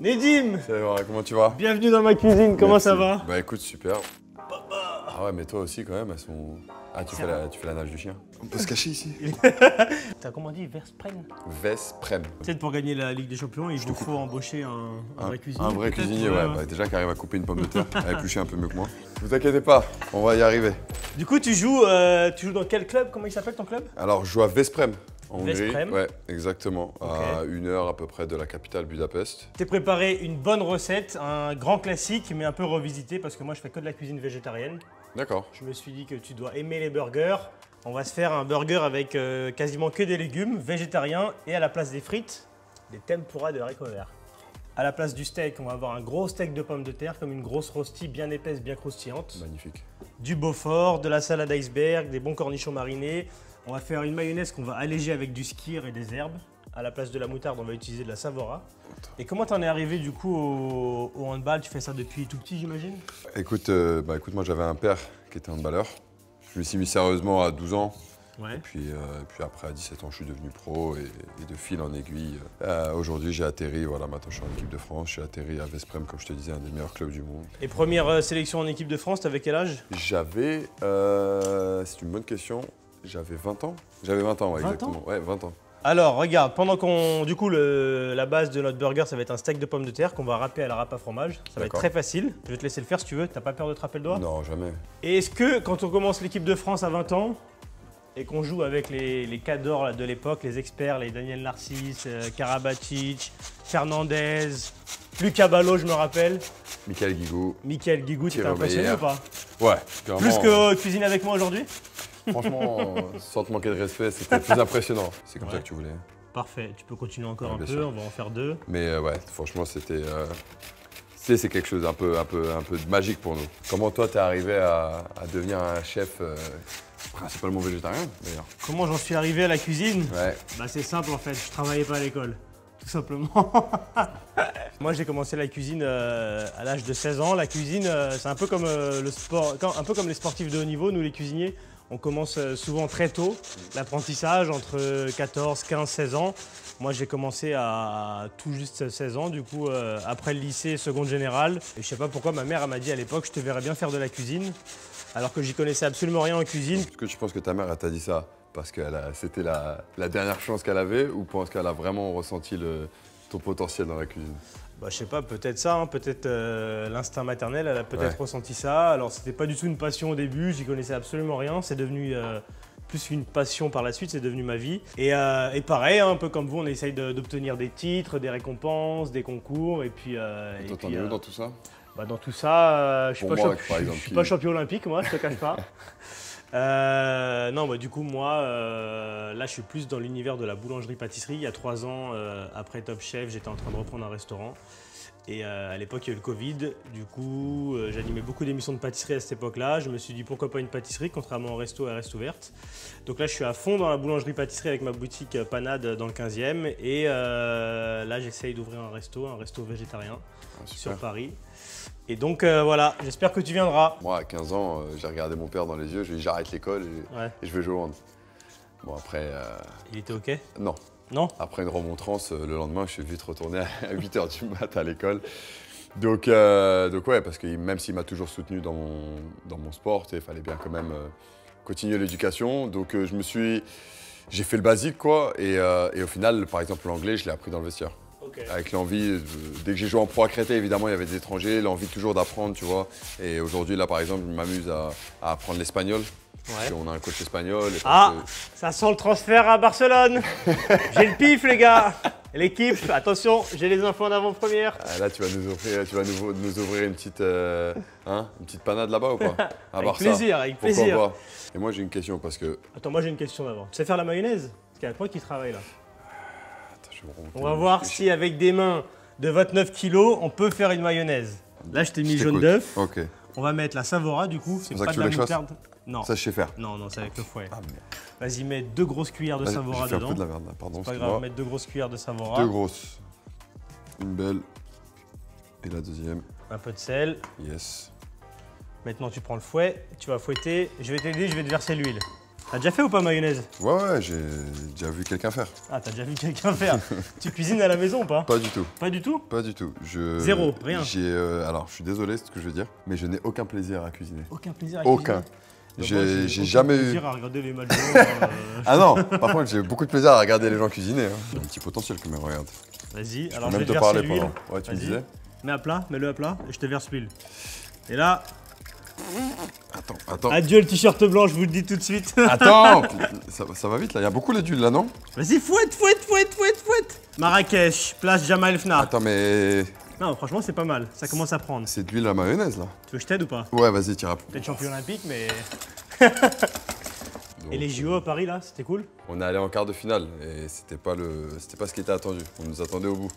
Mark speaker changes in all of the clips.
Speaker 1: Nedim!
Speaker 2: Salut, comment tu vas?
Speaker 1: Bienvenue dans ma cuisine, comment
Speaker 2: Merci.
Speaker 1: ça va?
Speaker 2: Bah écoute, super. Ah ouais, mais toi aussi quand même, elles sont... Ah, tu fais la nage du chien. On peut se cacher ici.
Speaker 1: T'as comment dit, Versprem?
Speaker 2: Vesprem.
Speaker 1: Peut-être pour gagner la Ligue des Champions, il vous faut embaucher un vrai cuisinier.
Speaker 2: Un vrai
Speaker 1: peut-être,
Speaker 2: cuisinier, ouais. Bah, déjà qui arrive à couper une pomme de terre, à éplucher un peu mieux que moi. Vous inquiétez pas, on va y arriver.
Speaker 1: Du coup, tu joues dans quel club? Comment il s'appelle ton club?
Speaker 2: Alors, je joue à Vesprem, en Hongrie.
Speaker 1: Vesprem.
Speaker 2: Ouais, exactement.
Speaker 1: Ok.
Speaker 2: À 1 heure à peu près de la capitale Budapest.
Speaker 1: T'es préparé une bonne recette, un grand classique, mais un peu revisité parce que moi je fais que de la cuisine végétarienne.
Speaker 2: D'accord.
Speaker 1: Je me suis dit que tu dois aimer les burgers. On va se faire un burger avec quasiment que des légumes, végétariens, et à la place des frites, des tempura de haricots verts. À la place du steak, on va avoir un gros steak de pommes de terre, comme une grosse rôtie bien épaisse, bien croustillante.
Speaker 2: Magnifique.
Speaker 1: Du Beaufort, de la salade iceberg, des bons cornichons marinés. On va faire une mayonnaise qu'on va alléger avec du skyr et des herbes. À la place de la moutarde, on va utiliser de la Savora. Et comment t'en es arrivé du coup au handball? Tu fais ça depuis tout petit, j'imagine?
Speaker 2: Écoute, moi j'avais un père qui était handballeur. Je me suis mis sérieusement à 12 ans.
Speaker 1: Ouais.
Speaker 2: Et puis après, à 17 ans, je suis devenu pro et de fil en aiguille. Aujourd'hui, j'ai atterri, voilà, maintenant je suis en équipe de France. J'ai atterri à Vesprem, comme je te disais, un des meilleurs clubs du monde.
Speaker 1: Et première sélection en équipe de France, t'avais quel âge?
Speaker 2: J'avais, c'est une bonne question, j'avais 20 ans. J'avais 20 ans, ouais,
Speaker 1: 20 ans?
Speaker 2: exactement. Ouais, 20 ans.
Speaker 1: Alors, regarde, pendant qu'on. Du coup, la base de notre burger, ça va être un steak de pommes de terre qu'on va râper à la râpe à fromage. Ça va être
Speaker 2: D'accord.
Speaker 1: très facile. Je vais te laisser le faire si tu veux. T'as pas peur de te râper le doigt?
Speaker 2: Non, jamais.
Speaker 1: Et est-ce que, quand on commence l'équipe de France à 20 ans, et qu'on joue avec les cadors de l'époque, les experts, les Daniel Narcisse, Karabatic, Fernandez, Lucas Ballot, je me rappelle,
Speaker 2: Michael Guigou.
Speaker 1: Michael Guigou, tu t'es
Speaker 2: Thierry
Speaker 1: impressionné ou
Speaker 2: Omeyer.
Speaker 1: pas?
Speaker 2: Ouais, clairement.
Speaker 1: Plus que cuisiner avec moi aujourd'hui?
Speaker 2: Franchement, sans te manquer de respect, c'était plus impressionnant. C'est comme ça que tu voulais.
Speaker 1: Parfait, tu peux continuer encore
Speaker 2: Ouais,
Speaker 1: un
Speaker 2: bien
Speaker 1: peu,
Speaker 2: sûr.
Speaker 1: on va en faire 2.
Speaker 2: Mais ouais, franchement, c'était. C'est quelque chose un peu de magique pour nous. Comment toi, t'es arrivé à devenir un chef principalement végétarien, d'ailleurs?
Speaker 1: Comment j'en suis arrivé à la cuisine?
Speaker 2: Ouais.
Speaker 1: Bah c'est simple en fait, je travaillais pas à l'école, tout simplement. Moi j'ai commencé la cuisine à l'âge de 16 ans. La cuisine c'est un peu comme le sport, un peu comme les sportifs de haut niveau, nous les cuisiniers, on commence souvent très tôt, l'apprentissage entre 14, 15, 16 ans. Moi j'ai commencé à tout juste 16 ans, du coup après le lycée, seconde générale. Et je sais pas pourquoi ma mère elle m'a dit à l'époque je te verrais bien faire de la cuisine, alors que j'y connaissais absolument rien en cuisine.
Speaker 2: Est-ce que tu penses que ta mère, elle t'a dit ça parce que c'était la dernière chance qu'elle avait ou parce qu'elle a vraiment ressenti ton potentiel dans la cuisine?
Speaker 1: Bah, je sais pas, peut-être ça, hein, peut-être l'instinct maternel, elle a peut-être
Speaker 2: Ouais.
Speaker 1: ressenti ça. Alors c'était pas du tout une passion au début, j'y connaissais absolument rien, c'est devenu plus qu'une passion par la suite, c'est devenu ma vie. Et pareil, hein, un peu comme vous, on essaye d'obtenir des titres, des récompenses, des concours, et puis...
Speaker 2: Toi, t'en es où dans tout ça?
Speaker 1: Bah, dans tout ça, je suis
Speaker 2: Pour
Speaker 1: pas,
Speaker 2: moi,
Speaker 1: champ-
Speaker 2: par
Speaker 1: je
Speaker 2: exemple,
Speaker 1: suis
Speaker 2: qui-
Speaker 1: pas champion olympique, moi, je te cache pas. Non, bah, du coup, moi, là, je suis plus dans l'univers de la boulangerie-pâtisserie. Il y a 3 ans, après Top Chef, j'étais en train de reprendre un restaurant. Et à l'époque, il y a eu le Covid. Du coup, j'animais beaucoup d'émissions de pâtisserie à cette époque-là. Je me suis dit, pourquoi pas une pâtisserie, contrairement au resto à reste ouverte. Donc là, je suis à fond dans la boulangerie-pâtisserie avec ma boutique Panade dans le 15e. Et là, j'essaye d'ouvrir un resto végétarien
Speaker 2: Ah,
Speaker 1: sur
Speaker 2: super.
Speaker 1: Paris. Et donc, voilà, j'espère que tu viendras.
Speaker 2: Moi, à 15 ans, j'ai regardé mon père dans les yeux, je lui ai dit j'arrête l'école
Speaker 1: Ouais.
Speaker 2: et je vais jouer au hand. Bon, après,
Speaker 1: Il était OK?
Speaker 2: non.
Speaker 1: Non?
Speaker 2: Après une remontrance, le lendemain, je suis vite retourné à 8 h du mat à l'école. Donc ouais, parce que même s'il m'a toujours soutenu dans mon sport, il fallait bien quand même continuer l'éducation. Donc j'ai fait le basique, quoi. Et au final, par exemple, l'anglais, je l'ai appris dans le vestiaire.
Speaker 1: OK.
Speaker 2: Avec l'envie, dès que j'ai joué en pro à Créteil, évidemment, il y avait des étrangers, l'envie toujours d'apprendre, tu vois. Et aujourd'hui, là, par exemple, je m'amuse à apprendre l'espagnol. Parce
Speaker 1: Ouais.
Speaker 2: qu'on a un coach espagnol. Et
Speaker 1: Ah,
Speaker 2: parce
Speaker 1: ça sent le transfert à Barcelone. J'ai le pif, les gars. L'équipe, attention, j'ai les infos en avant-première.
Speaker 2: là, tu vas nous ouvrir une petite panade là-bas ou pas? À
Speaker 1: Avec
Speaker 2: Barça.
Speaker 1: plaisir, avec
Speaker 2: Pourquoi
Speaker 1: plaisir.
Speaker 2: pas? Et moi, j'ai une question parce que...
Speaker 1: Attends, moi j'ai une question d'avant. Tu sais faire la mayonnaise? Parce qu'il y a quoi qui travaille là?
Speaker 2: Attends, je vais me remonter.
Speaker 1: On va voir si avec des mains de 29 kilos, on peut faire une mayonnaise. Là, je t'ai mis
Speaker 2: Je
Speaker 1: jaune
Speaker 2: t'écoute.
Speaker 1: d'œuf.
Speaker 2: Ok.
Speaker 1: On va mettre la Savora du coup. C'est
Speaker 2: pour ça
Speaker 1: pas
Speaker 2: que
Speaker 1: de
Speaker 2: tu
Speaker 1: la
Speaker 2: voulais que je fasse
Speaker 1: moutarde. Non.
Speaker 2: Ça, je sais faire.
Speaker 1: Non, non, c'est avec le fouet.
Speaker 2: Ah, merde.
Speaker 1: Vas-y, mets 2 grosses cuillères de
Speaker 2: Vas-y,
Speaker 1: Savora
Speaker 2: j'ai fait un
Speaker 1: dedans.
Speaker 2: peu de la merde là, pardon.
Speaker 1: Pas
Speaker 2: excuse-moi.
Speaker 1: grave, mettre 2 grosses cuillères de Savora.
Speaker 2: 2 grosses. Une belle. Et la deuxième.
Speaker 1: Un peu de sel.
Speaker 2: Yes.
Speaker 1: Maintenant, tu prends le fouet, tu vas fouetter. Je vais t'aider, je vais te verser l'huile. T'as déjà fait ou pas mayonnaise?
Speaker 2: Ouais, j'ai déjà vu quelqu'un faire.
Speaker 1: Ah, t'as déjà vu quelqu'un faire. Tu cuisines à la maison ou pas?
Speaker 2: Pas du tout.
Speaker 1: Pas du tout?
Speaker 2: Pas du tout.
Speaker 1: Zéro, rien.
Speaker 2: Alors, je suis désolé, c'est ce que je veux dire, mais je n'ai aucun plaisir à cuisiner.
Speaker 1: Aucun plaisir à
Speaker 2: Aucun.
Speaker 1: cuisiner?
Speaker 2: J'ai jamais eu.
Speaker 1: plaisir à regarder les matchs de
Speaker 2: Ah non, par contre, j'ai beaucoup de plaisir à regarder les gens cuisiner. Hein. Il y a un petit potentiel quand même, regarde.
Speaker 1: Vas-y,
Speaker 2: Je
Speaker 1: alors
Speaker 2: peux
Speaker 1: je vais
Speaker 2: même
Speaker 1: te
Speaker 2: te
Speaker 1: verser
Speaker 2: parler
Speaker 1: l'huile.
Speaker 2: pendant. Ouais, tu me
Speaker 1: Vas-y.
Speaker 2: disais.
Speaker 1: Mets à plat, mets-le à plat et je te verse l'huile. Et là,
Speaker 2: Attends.
Speaker 1: adieu le t-shirt blanc, je vous le dis tout de suite.
Speaker 2: Attends ça va vite là, il y a beaucoup d'huile là, non?
Speaker 1: Vas-y, fouette. Marrakech, place Jamal Fna.
Speaker 2: Attends, mais
Speaker 1: Non, franchement, c'est pas mal. Ça commence à prendre.
Speaker 2: c'est de l'huile à mayonnaise là.
Speaker 1: Tu veux que je t'aide ou pas?
Speaker 2: Ouais, vas-y, tire.
Speaker 1: Peut-être champion olympique, mais. Et les JO à Paris là, c'était cool?
Speaker 2: On est allé en quart de finale et c'était pas ce qui était attendu. On nous attendait au bout.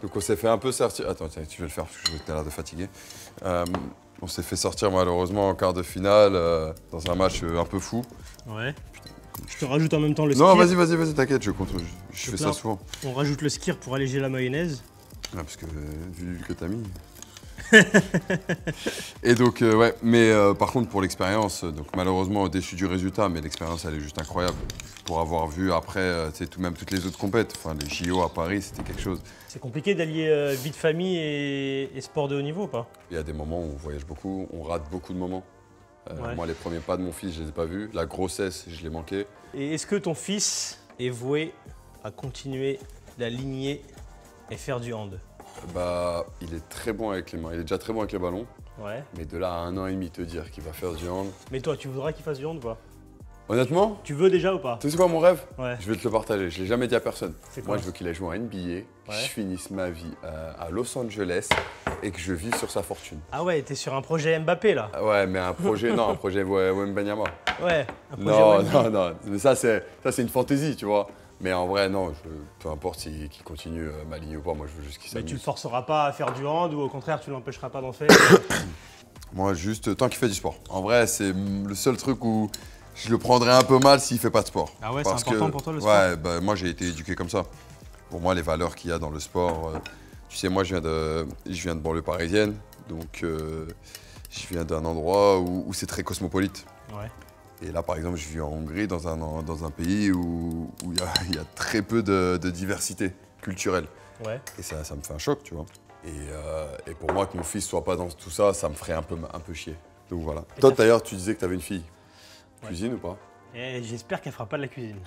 Speaker 2: Donc on s'est fait un peu sortir. Attends, tiens, tu veux le faire parce que tu as l'air de fatiguer. On s'est fait sortir malheureusement en quart de finale dans un match un peu fou.
Speaker 1: Ouais. Je te rajoute en même temps le
Speaker 2: Non,
Speaker 1: skir.
Speaker 2: vas-y, t'inquiète, je fais ça souvent.
Speaker 1: On rajoute le skir pour alléger la mayonnaise.
Speaker 2: Ah, parce que vu l'huile que t'as mis. Et donc, ouais, mais par contre, pour l'expérience, donc malheureusement déçu du résultat, mais l'expérience elle est juste incroyable. Pour avoir vu après, tu sais, même toutes les autres compètes, enfin les JO à Paris, c'était quelque chose.
Speaker 1: C'est compliqué d'allier vie de famille et sport de haut niveau ou pas?
Speaker 2: Il y a des moments où on voyage beaucoup, on rate beaucoup de moments.
Speaker 1: Ouais.
Speaker 2: Moi, les premiers pas de mon fils, je les ai pas vus. La grossesse, je l'ai manqué.
Speaker 1: Et est-ce que ton fils est voué à continuer la lignée et faire du hand?
Speaker 2: Bah, il est très bon avec les mains. Il est déjà très bon avec les ballons.
Speaker 1: Ouais.
Speaker 2: Mais de là à 1 an et demi, te dire qu'il va faire du hand.
Speaker 1: Mais toi, tu voudrais qu'il fasse du hand ou pas?
Speaker 2: Honnêtement,
Speaker 1: Tu veux déjà ou pas?
Speaker 2: tu sais quoi mon rêve?
Speaker 1: Ouais.
Speaker 2: Je vais te le partager. Je l'ai jamais dit à personne.
Speaker 1: C'est quoi?
Speaker 2: Moi, je veux qu'il aille jouer en NBA, que je finisse ma vie à Los Angeles et que je vive sur sa fortune.
Speaker 1: Ah ouais, t'es sur un projet Mbappé là?
Speaker 2: Ah ouais, mais un projet, non, un projet Wembanyama.
Speaker 1: Ouais, un projet
Speaker 2: Non,
Speaker 1: Wemby.
Speaker 2: non. Mais ça, c'est une fantaisie, tu vois. Mais en vrai, non, peu importe qu'il continue ma ligne ou pas, moi, je veux juste qu'il
Speaker 1: Mais tu le
Speaker 2: s'amuse.
Speaker 1: forceras pas à faire du hand ou au contraire, tu l'empêcheras pas d'en faire?
Speaker 2: Moi, juste tant qu'il fait du sport. En vrai, c'est le seul truc où je le prendrais un peu mal s'il fait pas de sport.
Speaker 1: Ah ouais, c'est
Speaker 2: Parce
Speaker 1: important
Speaker 2: que,
Speaker 1: pour toi le sport?
Speaker 2: Ouais, bah, moi j'ai été éduqué comme ça. Pour moi, les valeurs qu'il y a dans le sport, tu sais, moi je viens de banlieue parisienne, donc je viens d'un endroit où c'est très cosmopolite.
Speaker 1: Ouais.
Speaker 2: Et là, par exemple, je vis en Hongrie, dans un pays où il y a très peu de diversité culturelle.
Speaker 1: Ouais.
Speaker 2: Et ça me fait un choc, tu vois. Et pour moi, que mon fils soit pas dans tout ça, ça me ferait un peu chier. Donc voilà.
Speaker 1: Et
Speaker 2: Toi,
Speaker 1: ta
Speaker 2: d'ailleurs, tu disais que tu avais une fille.
Speaker 1: Ouais.
Speaker 2: Cuisine ou pas?
Speaker 1: Et j'espère qu'elle fera pas de la cuisine.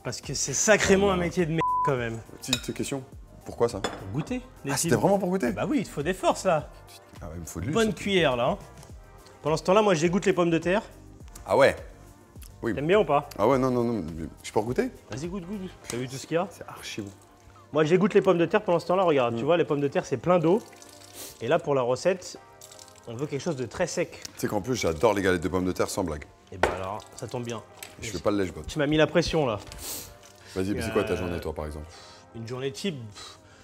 Speaker 1: Parce que c'est sacrément un métier de merde quand même.
Speaker 2: Petite question. Pourquoi ça?
Speaker 1: Pour goûter. les
Speaker 2: Ah,
Speaker 1: types.
Speaker 2: c'était vraiment pour goûter?
Speaker 1: Bah oui, il te faut des forces là.
Speaker 2: Ah ouais, il me faut de l'huile.
Speaker 1: Bonne
Speaker 2: surtout.
Speaker 1: cuillère là. Hein. Pendant ce temps-là, moi j'égoutte les pommes de terre.
Speaker 2: Ah ouais?
Speaker 1: T'aimes bien ou pas?
Speaker 2: Ah ouais, non. Je peux goûter?
Speaker 1: Vas-y, goûte. T'as vu tout ce qu'il y a?
Speaker 2: C'est archi bon.
Speaker 1: Moi j'égoutte les pommes de terre pendant ce temps-là, regarde. Tu vois, les pommes de terre c'est plein d'eau. Et là pour la recette, on veut quelque chose de très sec.
Speaker 2: Tu sais qu'en plus, j'adore les galettes de pommes de terre sans blague.
Speaker 1: Et ben alors, ça tombe bien.
Speaker 2: Je fais pas le lèche-botte.
Speaker 1: Tu m'as mis la pression là.
Speaker 2: Vas-y, c'est quoi ta journée, toi, par exemple?
Speaker 1: Une journée type,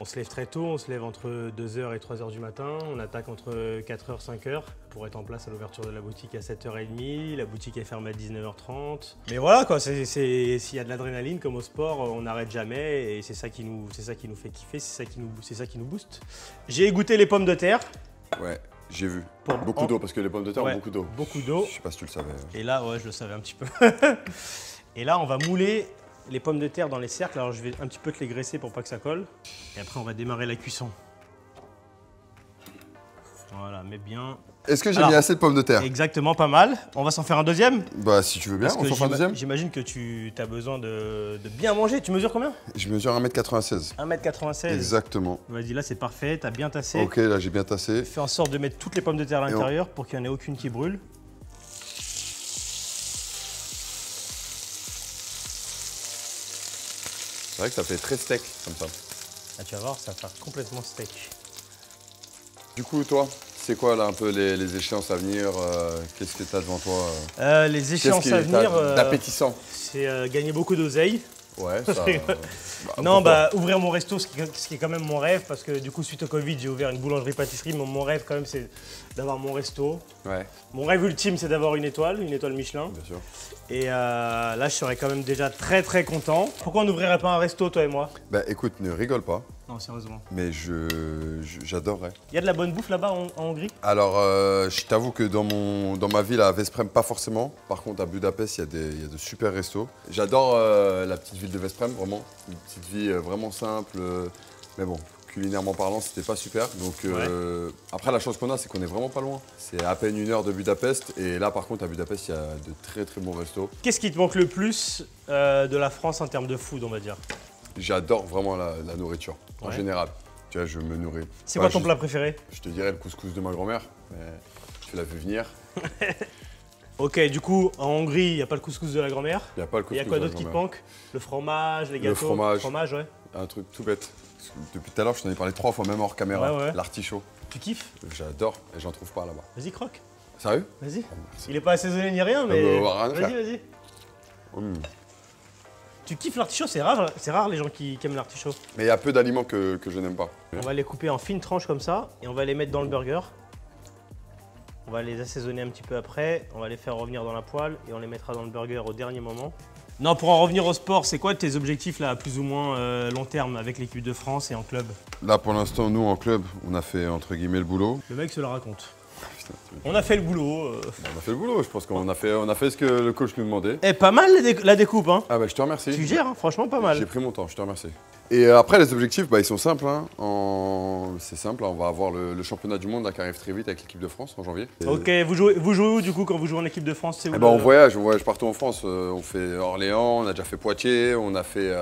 Speaker 1: on se lève très tôt, on se lève entre 2h et 3h du matin, on attaque entre 4h, 5h pour être en place à l'ouverture de la boutique à 7h30, la boutique est fermée à 19h30. Mais voilà quoi, s'il y a de l'adrénaline comme au sport, on n'arrête jamais et c'est ça qui nous fait kiffer, c'est ça qui nous booste. J'ai goûté les pommes de terre.
Speaker 2: Ouais, j'ai vu.
Speaker 1: Pour-
Speaker 2: Beaucoup d'eau, parce que les pommes de terre
Speaker 1: Ouais,
Speaker 2: ont beaucoup d'eau.
Speaker 1: Beaucoup d'eau.
Speaker 2: Je sais pas si tu le savais.
Speaker 1: Et là, ouais, je le savais un petit peu. Et là, on va mouler les pommes de terre dans les cercles. Alors, je vais un petit peu te les graisser pour pas que ça colle. Et après, on va démarrer la cuisson. Voilà, mets bien.
Speaker 2: Est-ce que j'ai
Speaker 1: Alors,
Speaker 2: mis assez de pommes de terre?
Speaker 1: Exactement, pas mal. On va s'en faire un deuxième.
Speaker 2: Bah, si tu veux bien,
Speaker 1: Parce
Speaker 2: on
Speaker 1: que
Speaker 2: s'en fait un deuxième?
Speaker 1: j'imagine que tu as besoin de bien manger. Tu mesures combien?
Speaker 2: Je mesure 1m96.
Speaker 1: 1m96.
Speaker 2: Exactement.
Speaker 1: Vas-y, là, c'est parfait. T'as bien tassé.
Speaker 2: Ok, là, j'ai bien tassé.
Speaker 1: Fais en sorte de mettre toutes les pommes de terre à
Speaker 2: Et on-
Speaker 1: l'intérieur pour qu'il n'y en ait aucune qui brûle.
Speaker 2: C'est vrai que ça fait très steak, comme ça.
Speaker 1: Là, tu vas voir, ça va faire complètement steak.
Speaker 2: Du coup, toi, c'est quoi, là, un peu les échéances à venir? Qu'est-ce que t'as devant toi?
Speaker 1: Les
Speaker 2: Qu'est-ce
Speaker 1: échéances
Speaker 2: qui
Speaker 1: à
Speaker 2: est
Speaker 1: venir,
Speaker 2: d'appétissant?
Speaker 1: c'est gagner beaucoup d'oseille.
Speaker 2: Ouais, ça...
Speaker 1: Non,
Speaker 2: pourquoi?
Speaker 1: bah ouvrir mon resto, ce qui est quand même mon rêve, parce que du coup, suite au Covid, j'ai ouvert une boulangerie-pâtisserie. Mon rêve, quand même, c'est d'avoir mon resto.
Speaker 2: Ouais,
Speaker 1: Mon rêve ultime, c'est d'avoir une étoile Michelin.
Speaker 2: bien sûr.
Speaker 1: Et là, je serais quand même déjà très très content. Pourquoi on n'ouvrirait pas un resto, toi et moi?
Speaker 2: Bah écoute, ne rigole pas.
Speaker 1: Non, sérieusement.
Speaker 2: Mais j'adorerais.
Speaker 1: Il y a de la bonne bouffe là-bas en Hongrie?
Speaker 2: Alors, je t'avoue que dans ma ville, à Veszprém, pas forcément. Par contre, à Budapest, il y a de super restos. J'adore la petite ville de Veszprém, vraiment. Une petite vie vraiment simple. Mais bon, culinairement parlant, c'était pas super. Donc, après, la chance qu'on a, c'est qu'on est vraiment pas loin. C'est à peine 1 heure de Budapest. Et là, par contre, à Budapest, il y a de très très bons restos.
Speaker 1: Qu'est-ce qui te manque le plus de la France en termes de food, on va dire?
Speaker 2: J'adore vraiment la nourriture, en général. Tu vois, je me nourris.
Speaker 1: C'est quoi ton plat préféré?
Speaker 2: Je te dirais le couscous de ma grand-mère, mais tu l'as vu venir.
Speaker 1: Ok, du coup, en Hongrie, il n'y a pas le couscous de la grand-mère.
Speaker 2: Il n'y a pas le couscous.
Speaker 1: Il y a quoi d'autre qui te manque? Le fromage, les gâteaux?
Speaker 2: Le
Speaker 1: fromage, ouais.
Speaker 2: Un truc tout bête. Depuis tout à l'heure, je t'en ai parlé 3 fois, même hors caméra.
Speaker 1: Ouais.
Speaker 2: L'artichaut.
Speaker 1: Tu kiffes?
Speaker 2: J'adore et j'en trouve pas là-bas.
Speaker 1: Vas-y, croque.
Speaker 2: Sérieux?
Speaker 1: Vas-y.
Speaker 2: Oh, merci.
Speaker 1: Il est pas assaisonné ni rien, mais.
Speaker 2: Rien à faire.
Speaker 1: Vas-y. Tu kiffes l'artichaut? C'est rare les gens qui aiment l'artichaut.
Speaker 2: Mais il y a peu d'aliments que je n'aime pas.
Speaker 1: On va les couper en fines tranches comme ça et on va les mettre dans le burger. On va les assaisonner un petit peu après, on va les faire revenir dans la poêle et on les mettra dans le burger au dernier moment. Non, pour en revenir au sport, c'est quoi tes objectifs là, plus ou moins long terme avec l'équipe de France et en club?
Speaker 2: Là, pour l'instant, nous, en club, on a fait entre guillemets le boulot.
Speaker 1: Le mec se le raconte. On a fait le boulot.
Speaker 2: On a fait le boulot, je pense qu'on a fait ce que le coach nous demandait.
Speaker 1: Eh, pas mal la découpe, hein.
Speaker 2: Ah bah je te remercie.
Speaker 1: Tu gères, hein, franchement pas mal.
Speaker 2: J'ai pris mon temps, je te remercie. Et après, les objectifs, bah, ils sont simples. Hein. C'est simple, on va avoir le championnat du monde là, qui arrive très vite avec l'équipe de France en janvier.
Speaker 1: Ok, vous jouez où du coup quand vous jouez en équipe de France? C'est où?
Speaker 2: Eh ben, on voyage partout en France. On fait Orléans, on a déjà fait Poitiers, on a fait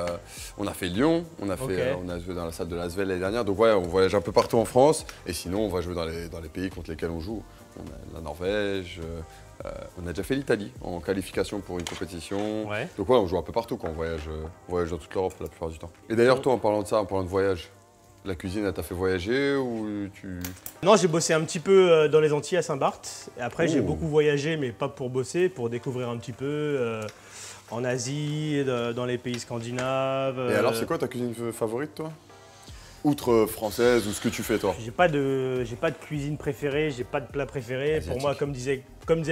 Speaker 2: Lyon, on a joué dans la salle de l'Asvel l'année dernière. Donc ouais, on voyage un peu partout en France. Et sinon, on va jouer dans les pays contre lesquels on joue. On a la Norvège, on a déjà fait l'Italie en qualification pour une compétition.
Speaker 1: Ouais.
Speaker 2: Donc ouais, on joue un peu partout quand on voyage dans toute l'Europe la plupart du temps. Et d'ailleurs, toi, en parlant de ça, en parlant de voyage, la cuisine, elle t'a fait voyager ou tu...
Speaker 1: Non, j'ai bossé un petit peu dans les Antilles à Saint-Barth. Et après, j'ai beaucoup voyagé, mais pas pour bosser, pour découvrir un petit peu en Asie, dans les pays scandinaves.
Speaker 2: Et alors, c'est quoi ta cuisine favorite, toi? Outre française ou ce que tu fais, toi?
Speaker 1: J'ai pas de cuisine préférée, j'ai pas de plat préféré.
Speaker 2: Asiatique.
Speaker 1: Pour moi, comme disait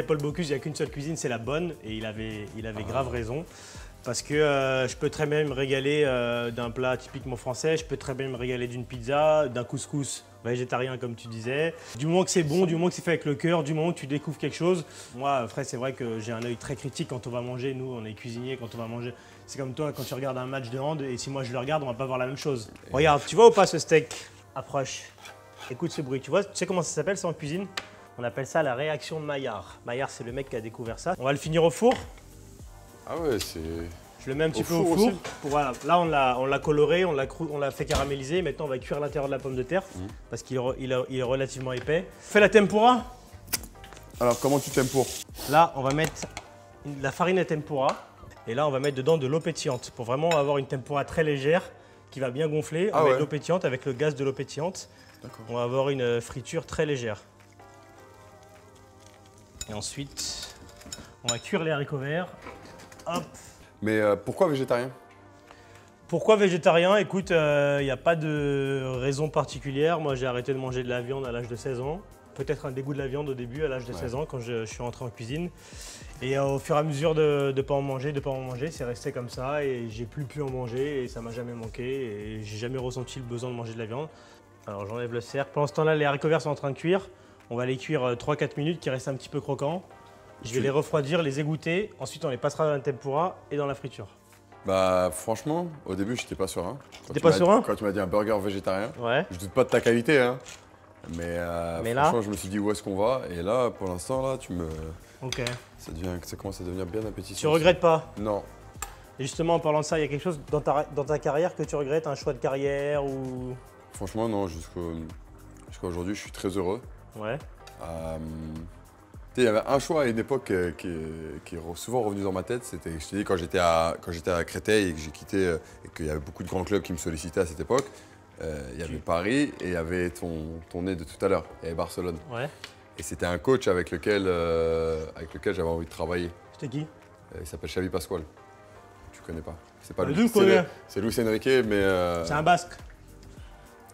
Speaker 1: Paul Bocuse, il n'y a qu'une seule cuisine, c'est la bonne. Et il avait grave raison. Parce que je peux très bien me régaler d'un plat typiquement français, je peux très bien me régaler d'une pizza, d'un couscous végétarien comme tu disais. Du moment que c'est bon, du moment que c'est fait avec le cœur, du moment que tu découvres quelque chose. Moi, frère, c'est vrai que j'ai un œil très critique quand on va manger. Nous, on est cuisiniers quand on va manger. C'est comme toi, quand tu regardes un match de hand, et si moi je le regarde, on va pas voir la même chose. Regarde, tu vois ou pas ce steak? Approche. Écoute ce bruit. Tu sais comment ça s'appelle ça en cuisine? On appelle ça la réaction de Maillard. Maillard, c'est le mec qui a découvert ça. On va le finir au four.
Speaker 2: Ah ouais, c'est...
Speaker 1: Je le mets un petit peu au four. Voilà. Là, on l'a coloré, on l'a fait caraméliser. Maintenant, on va cuire l'intérieur de la pomme de terre parce qu'il est relativement épais. Fais la tempura.
Speaker 2: Alors, comment tu tempures?
Speaker 1: Là, on va mettre la farine à tempura. Et là, on va mettre dedans de l'eau pétillante pour vraiment avoir une tempura très légère qui va bien gonfler. On met de l'eau pétillante avec le gaz de l'eau pétillante. On va avoir une friture très légère. Et ensuite, on va cuire les haricots verts. Hop.
Speaker 2: Mais pourquoi végétarien?
Speaker 1: Pourquoi végétarien? Écoute, il n'y a pas de raison particulière. Moi, j'ai arrêté de manger de la viande à l'âge de 16 ans. Peut-être un dégoût de la viande au début, à l'âge de 16 ans, quand je suis rentré en cuisine. Et au fur et à mesure de ne pas en manger, c'est resté comme ça. Et j'ai plus pu en manger et ça m'a jamais manqué. Et j'ai jamais ressenti le besoin de manger de la viande. Alors j'enlève le cercle. Pendant ce temps-là, les haricots verts sont en train de cuire. On va les cuire 3-4 minutes, qui restent un petit peu croquants. Je vais les refroidir, les égoutter. Ensuite, on les passera dans la tempura et dans la friture.
Speaker 2: Bah franchement, au début, j'étais pas serein.
Speaker 1: T'es pas serein?
Speaker 2: Quand tu m'as dit un burger végétarien,
Speaker 1: ouais.
Speaker 2: Je doute pas de ta qualité, hein. Mais franchement,
Speaker 1: là,
Speaker 2: je me suis dit où est-ce qu'on va. Et là, pour l'instant, là, tu me...
Speaker 1: Ok.
Speaker 2: Ça commence à devenir bien appétissant.
Speaker 1: Tu regrettes pas?
Speaker 2: Non.
Speaker 1: Et justement, en parlant de ça, il y a quelque chose dans ta carrière que tu regrettes? Un choix de carrière ou...
Speaker 2: Franchement, non. Jusqu'à aujourd'hui, je suis très heureux.
Speaker 1: Ouais.
Speaker 2: Il y avait un choix à une époque qui est souvent revenu dans ma tête. C'était, je te dis, quand j'étais à Créteil et que j'ai quitté, et qu'il y avait beaucoup de grands clubs qui me sollicitaient à cette époque, il y avait Paris et il y avait ton nez de tout à l'heure, il y avait Barcelone.
Speaker 1: Ouais.
Speaker 2: Et c'était un coach avec lequel j'avais envie de travailler.
Speaker 1: C'était qui?
Speaker 2: Il s'appelle Xavi Pascual. Tu connais pas? C'est pas
Speaker 1: lui.
Speaker 2: C'est Luis Enrique, mais...
Speaker 1: C'est un Basque.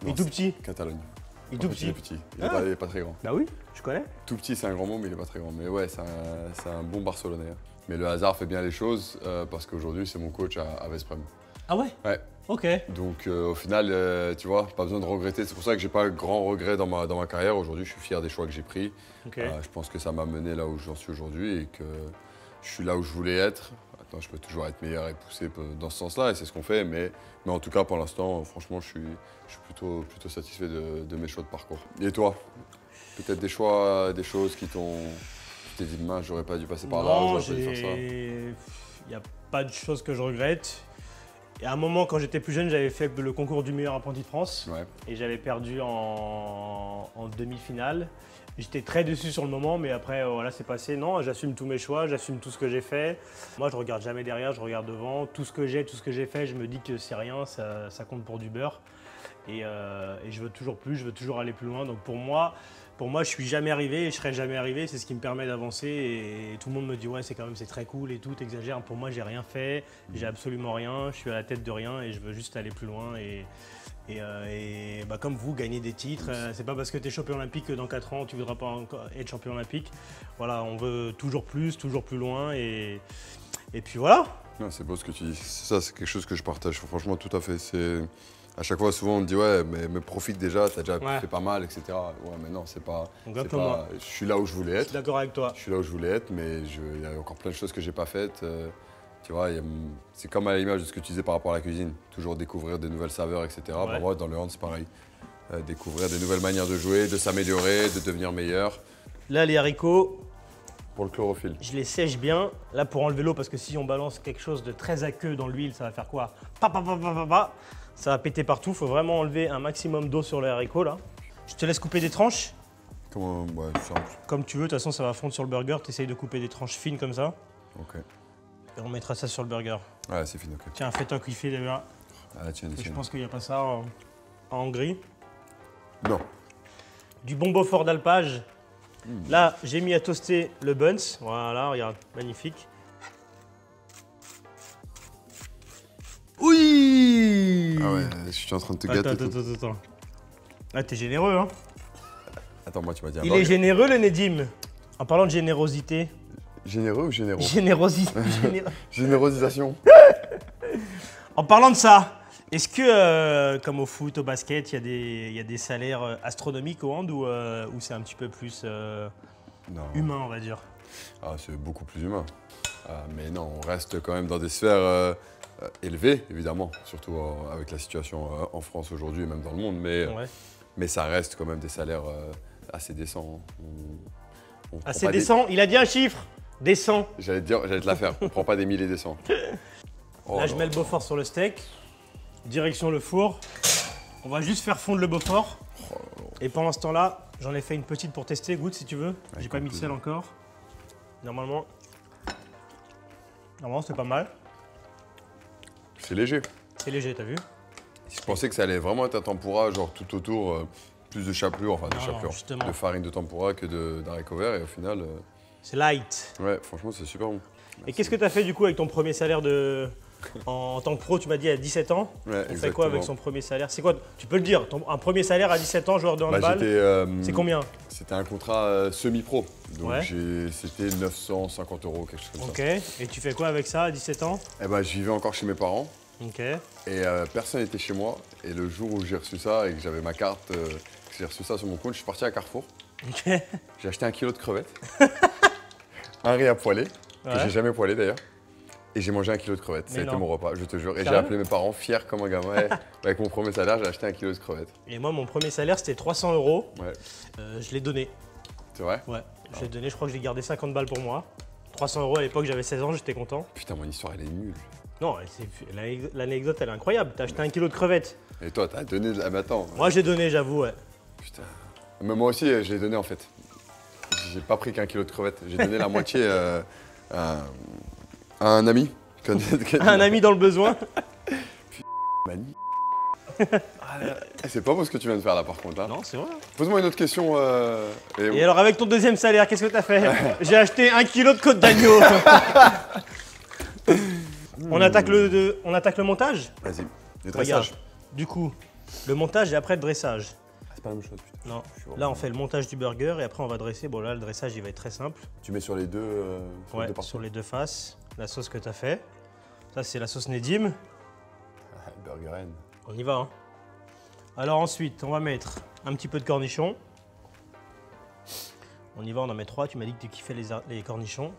Speaker 1: Il est tout petit.
Speaker 2: Catalogne.
Speaker 1: Il est tout petit.
Speaker 2: Il est pas très grand.
Speaker 1: Bah oui, je connais.
Speaker 2: Tout petit, c'est un grand mot, mais il est pas très grand. Mais ouais, c'est un bon Barcelonais. Mais le hasard fait bien les choses parce qu'aujourd'hui, c'est mon coach à Veszprém.
Speaker 1: Ah ouais?
Speaker 2: Ouais.
Speaker 1: Ok.
Speaker 2: Donc au final, tu vois, pas besoin de regretter. C'est pour ça que j'ai pas grand regret dans ma carrière. Aujourd'hui, je suis fier des choix que j'ai pris.
Speaker 1: Ok.
Speaker 2: Je pense que ça m'a mené là où j'en suis aujourd'hui et que je suis là où je voulais être. Maintenant, je peux toujours être meilleur et pousser dans ce sens-là et c'est ce qu'on fait. Mais en tout cas, pour l'instant, franchement, je suis plutôt satisfait de mes choix de parcours. Et toi? Peut-être des choix, des choses qui t'ont... Tu t'es dit, mince, j'aurais pas dû passer par là,
Speaker 1: Non,
Speaker 2: j'aurais pas dû faire ça.
Speaker 1: il n'y a pas de choses que je regrette. Et à un moment, quand j'étais plus jeune, j'avais fait le concours du meilleur apprenti de France.
Speaker 2: Ouais.
Speaker 1: Et j'avais perdu en demi-finale. J'étais très déçu sur le moment, mais après, voilà, c'est passé. Non, j'assume tous mes choix, j'assume tout ce que j'ai fait. Moi, je regarde jamais derrière, je regarde devant. Tout ce que j'ai fait, je me dis que c'est rien, ça compte pour du beurre. Et je veux toujours plus, je veux toujours aller plus loin. Donc pour moi, je suis jamais arrivé et je serai jamais arrivé. C'est ce qui me permet d'avancer. Et tout le monde me dit ouais, c'est très cool et tout, t'exagères. Pour moi, j'ai rien fait, j'ai absolument rien. Je suis à la tête de rien et je veux juste aller plus loin. Et comme vous, gagner des titres. C'est pas parce que tu es champion olympique que dans 4 ans, tu voudras pas encore être champion olympique. Voilà, on veut toujours plus loin. Et puis voilà.
Speaker 2: C'est beau ce que tu dis. Ça, c'est quelque chose que je partage. Franchement, tout à fait. À chaque fois, souvent, on me dit ouais, mais profite déjà, t'as déjà fait pas mal, etc. Ouais, mais non, c'est pas. Je suis là où je voulais être.
Speaker 1: Je suis d'accord avec toi.
Speaker 2: Je suis là où je voulais être, mais il y a encore plein de choses que j'ai pas faites. Tu vois, c'est comme à l'image de ce que tu disais par rapport à la cuisine. Toujours découvrir des nouvelles saveurs, etc.
Speaker 1: Ouais.
Speaker 2: Bah, moi, dans le hand, c'est pareil. Découvrir des nouvelles manières de jouer, de s'améliorer, de devenir meilleur.
Speaker 1: Là, les haricots.
Speaker 2: Pour le chlorophylle.
Speaker 1: Je les sèche bien, là pour enlever l'eau, parce que si on balance quelque chose de très aqueux dans l'huile, ça va faire quoi? Ça va péter partout, il faut vraiment enlever un maximum d'eau sur les haricots là. Je te laisse couper des tranches.
Speaker 2: Comment? Ouais, simple.
Speaker 1: Comme tu veux, de toute façon ça va fondre sur le burger, tu essayes de couper des tranches fines comme ça.
Speaker 2: Ok.
Speaker 1: Et on mettra ça sur le burger.
Speaker 2: Ouais, c'est fini, ok.
Speaker 1: Tiens, fais-toi kiffer déjà.
Speaker 2: Ah, tiens,
Speaker 1: Je pense qu'il n'y a pas ça en Hongrie.
Speaker 2: Non.
Speaker 1: Du bon Beaufort d'alpage. Là, j'ai mis à toaster le buns. Voilà, regarde, magnifique. Oui!
Speaker 2: Ah ouais, je suis en train de te gâter.
Speaker 1: Attends. Ah, t'es généreux, hein?
Speaker 2: Attends, moi, tu m'as dit un
Speaker 1: Il est généreux, le Nedim. En parlant de générosité.
Speaker 2: Généreux ou généreux?
Speaker 1: Générosisation. En parlant de ça, est-ce que, comme au foot, au basket, il y a des salaires astronomiques au hand ou c'est un petit peu plus humain, on va dire?
Speaker 2: Ah, c'est beaucoup plus humain. Mais non, on reste quand même dans des sphères élevées, évidemment, surtout avec la situation en France aujourd'hui et même dans le monde. Mais ça reste quand même des salaires assez décents.
Speaker 1: Assez décent? Il a dit un chiffre. Décent.
Speaker 2: J'allais te la faire. On prend pas des milliers décents.
Speaker 1: Là, je mets le Beaufort sur le steak. Direction le four. On va juste faire fondre le Beaufort. Et pendant ce temps-là, j'en ai fait une petite pour tester. Goûte si tu veux. J'ai pas mis de sel encore. Normalement, c'est pas mal.
Speaker 2: C'est léger.
Speaker 1: C'est léger, t'as vu?
Speaker 2: Je pensais que ça allait vraiment être un tempura, genre tout autour, plus de chapelure, de farine de tempura que d'haricots verts. Et au final,
Speaker 1: c'est light.
Speaker 2: Ouais, franchement, c'est super bon.
Speaker 1: Et qu'est-ce que tu as fait du coup avec ton premier salaire en tant que pro? Tu m'as dit à 17 ans.
Speaker 2: Ouais,
Speaker 1: on fait quoi avec son premier salaire? C'est quoi? Tu peux le dire, un premier salaire à 17 ans, joueur de handball, c'est combien?
Speaker 2: C'était un contrat semi-pro. Donc c'était 950 €, quelque chose comme ça.
Speaker 1: Ok. Et tu fais quoi avec ça à 17 ans?
Speaker 2: Eh ben, je vivais encore chez mes parents.
Speaker 1: Ok.
Speaker 2: Et personne n'était chez moi. Et le jour où j'ai reçu ça et que j'avais ma carte, que j'ai reçu ça sur mon compte, je suis parti à Carrefour.
Speaker 1: Ok.
Speaker 2: J'ai acheté 1 kilo de crevettes. Un riz à poêler, que j'ai jamais poêlé d'ailleurs. Et j'ai mangé 1 kilo de crevettes. Ça a été mon repas, je te jure. Et j'ai appelé mes parents fiers comme un gamin. Avec mon premier salaire, j'ai acheté 1 kilo de crevettes.
Speaker 1: Et moi, mon premier salaire, c'était 300 €.
Speaker 2: Ouais.
Speaker 1: Je l'ai donné.
Speaker 2: C'est vrai?
Speaker 1: Ouais. Je l'ai donné, je crois que j'ai gardé 50 balles pour moi. 300 € à l'époque, j'avais 16 ans, j'étais content.
Speaker 2: Putain, mon histoire, elle est nulle.
Speaker 1: Non, l'anecdote, elle est incroyable. T'as acheté 1 kilo de crevettes.
Speaker 2: Et toi, t'as donné de la... Attends.
Speaker 1: Moi, j'ai donné, j'avoue, ouais.
Speaker 2: Putain. Mais moi aussi, je l'ai donné en fait. J'ai pas pris qu'1 kilo de crevettes. J'ai donné la moitié à un ami.
Speaker 1: Un ami dans le besoin.
Speaker 2: Mani. C'est pas beau ce que tu viens de faire là par contre. Hein.
Speaker 1: Non, c'est vrai.
Speaker 2: Pose-moi une autre question.
Speaker 1: Et alors avec ton deuxième salaire, qu'est-ce que t'as fait? J'ai acheté 1 kilo de côte d'agneau. On attaque le montage?
Speaker 2: Vas-y, le dressage.
Speaker 1: Regarde, du coup, le montage et après le dressage.
Speaker 2: C'est pas la même chose, putain.
Speaker 1: Non, là on fait le montage du burger et après on va dresser. Bon là, le dressage il va être très simple.
Speaker 2: Tu mets sur les deux
Speaker 1: sur les deux faces, la sauce que t'as fait. Ça c'est la sauce Nedim.
Speaker 2: Burger N.
Speaker 1: On y va. Hein. Alors ensuite, on va mettre un petit peu de cornichons. On y va, on en met 3. Tu m'as dit que tu kiffais les cornichons.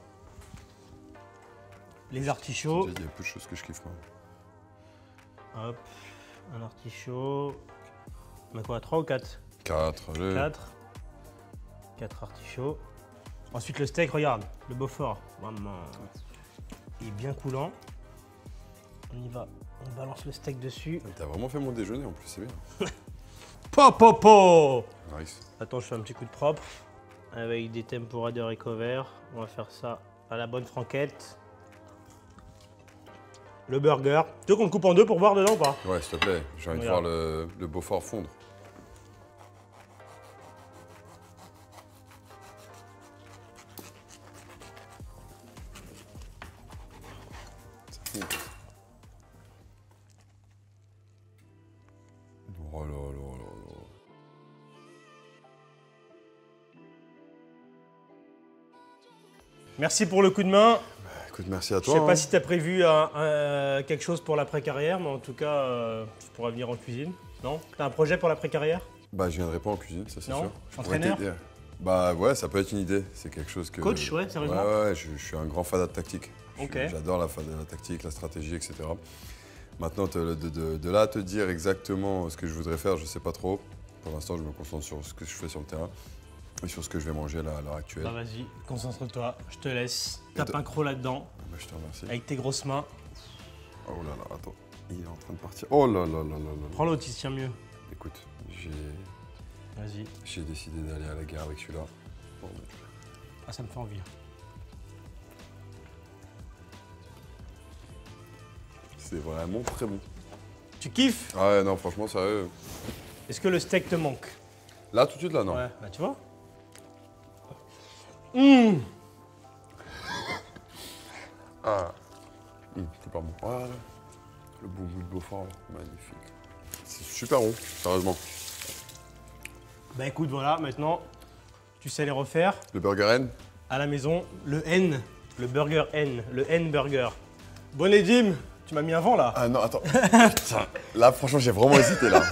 Speaker 1: Les artichauts.
Speaker 2: Il y a peu de choses que je kiffe moi.
Speaker 1: Hop, un artichaut. On met quoi, 3 ou 4?
Speaker 2: 4, allez.
Speaker 1: 4. 4 artichauts. Ensuite le steak, regarde, le Beaufort. Maman. Il est bien coulant. On y va, on balance le steak dessus.
Speaker 2: T'as vraiment fait mon déjeuner en plus, c'est bien.
Speaker 1: Po.
Speaker 2: Nice.
Speaker 1: Attends, je fais un petit coup de propre. Avec des tempura de haricots verts. On va faire ça à la bonne franquette. Le burger. Tu veux qu'on le coupe en deux pour voir dedans ou pas?
Speaker 2: Ouais, s'il te plaît, j'ai envie de voir le Beaufort fondre. Ça fond. Oh là là là là.
Speaker 1: Merci pour le coup de main.
Speaker 2: Écoute, merci à
Speaker 1: Je
Speaker 2: toi.
Speaker 1: sais pas si tu as prévu quelque chose pour l'après-carrière, mais en tout cas, tu pourras venir en cuisine. Non? Tu as un projet pour l'après-carrière?
Speaker 2: Bah, je viendrai pas en cuisine, ça c'est
Speaker 1: Non.
Speaker 2: sûr.
Speaker 1: Entraîneur?
Speaker 2: Bah ouais, ça peut être une idée. C'est quelque chose que.
Speaker 1: Coach, ouais, sérieusement?
Speaker 2: Ouais, je suis un grand fan de tactique.
Speaker 1: Ok.
Speaker 2: J'adore la tactique, la stratégie, etc. Maintenant, de là à te dire exactement ce que je voudrais faire, je sais pas trop. Pour l'instant, je me concentre sur ce que je fais sur le terrain et sur ce que je vais manger là, à l'heure actuelle.
Speaker 1: Bah vas-y, concentre-toi, je te laisse. Tape un croc là-dedans,
Speaker 2: Bah, je te remercie.
Speaker 1: avec tes grosses mains.
Speaker 2: Oh là là, attends, il est en train de partir. Oh là là là là là.
Speaker 1: Prends l'autre, il se tient mieux.
Speaker 2: Écoute,
Speaker 1: Vas-y.
Speaker 2: j'ai décidé d'aller à la guerre avec celui-là. Bon,
Speaker 1: Ah, ça me fait envie.
Speaker 2: c'est vraiment très bon.
Speaker 1: Tu kiffes?
Speaker 2: Ah ouais, non, franchement, sérieux.
Speaker 1: Est-ce que le steak te manque?
Speaker 2: Là, tout de suite, là, non.
Speaker 1: Ouais, bah tu vois. Mmh.
Speaker 2: Ah. C'est pas bon. Voilà. Le bon goût de Beaufort, là. Magnifique. C'est super bon, sérieusement.
Speaker 1: Bah écoute, voilà, maintenant, tu sais les refaire.
Speaker 2: Le Burger N.
Speaker 1: À la maison, le N, le Burger N, le N Burger. Bonnet Jim, tu m'as mis avant là.
Speaker 2: Ah non, attends. Putain. Là, franchement, j'ai vraiment hésité, là.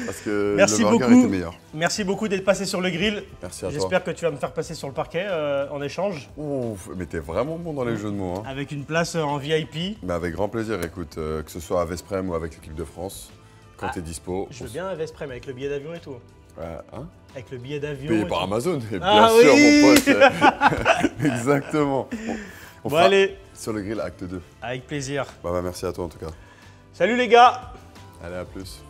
Speaker 2: Parce que
Speaker 1: Merci
Speaker 2: le burger
Speaker 1: beaucoup.
Speaker 2: était meilleur.
Speaker 1: Merci beaucoup d'être passé sur le grill.
Speaker 2: Merci à toi.
Speaker 1: J'espère que tu vas me faire passer sur le parquet en échange.
Speaker 2: Ouf, mais t'es vraiment bon dans les jeux de mots, hein.
Speaker 1: Avec une place en VIP.
Speaker 2: Mais avec grand plaisir, écoute, que ce soit à Vesprem ou avec l'équipe de France, quand t'es dispo.
Speaker 1: Je veux bien un Vesprem avec le billet d'avion et tout.
Speaker 2: Hein?
Speaker 1: Avec le billet d'avion.
Speaker 2: Payé
Speaker 1: et
Speaker 2: par
Speaker 1: tout.
Speaker 2: Amazon, et
Speaker 1: Ah
Speaker 2: bien sûr,
Speaker 1: oui.
Speaker 2: mon pote. Exactement. On
Speaker 1: Bon
Speaker 2: fera
Speaker 1: allez,
Speaker 2: sur le grill acte 2.
Speaker 1: avec plaisir.
Speaker 2: Bah, merci à toi en tout cas.
Speaker 1: Salut les gars.
Speaker 2: Allez, à plus.